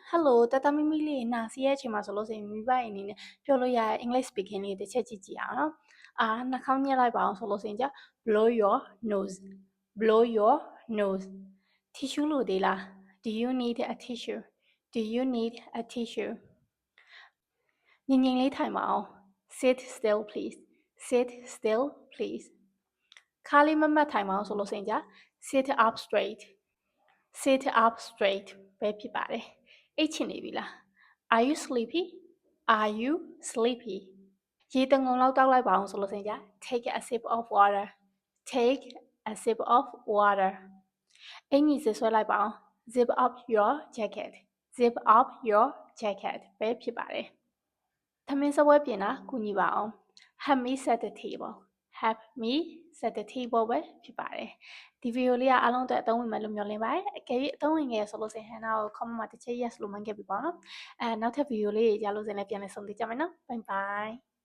Hello တတမီမီလေးနာစီရဲ့အချိန်မှာဆိုလို့ဆိုရင်မိဘအနေနဲ့ပြောလို့ရတဲ့ English speaking လေးတစ်ချက်ကြည့်ကြည့်အောင်နော်နှာခေါင်းညက်လိုက်ပါအောင်ဆိုလို့ဆိုရင်blow your nose blow your nose tissue လို့သေးလား Do you need a tissue Do you need a tissue ငြိမ်ငြိမ်လေးထိုင်ပါအောင် Sit still please Sit still please ခါလေးမမတ်ထိုင်ပါအောင်ဆိုလို့ဆိုရင်Sit up straight Sit up straight ပဲဖြစ်ပါတယ်အိတ်ချင်နေပြီလား Are you sleepy Are you sleepy ရေတငုံလောက်တောက်လိုက်ပါအောင်ဆိုလို့ဆိုရင်Take a sip of water Take a sip of water အင်ကြီးဆွဲလိုက်ပါအောင် Zip up your jacket Zip up your jacket ပဲဖြစ်ပါတယ်သမင်းစပွဲပြင်တာကူညီပါအောင် Help me set the table Help me set the table ပဲဖြစ်ပါတယ်ဒီဗီဒီယိုလေးအားလုံးအတွက်အသုံးဝင်မယ်လို့မျှော်လင့်ပါတယ်အကယ်၍အသုံးဝင်ခဲ့ရဆိုလို့ဆိုရင်ဟန်နာကို comment မှာတစ်ချက် yes လို့မှန်းခဲ့ပြီပေါ့နော်နောက်ထပ်ဗီဒီယိုလေးရလို့စရင်လည်းပြန်လည်ဆုံတွေ့ကြမယ်နော် bye bye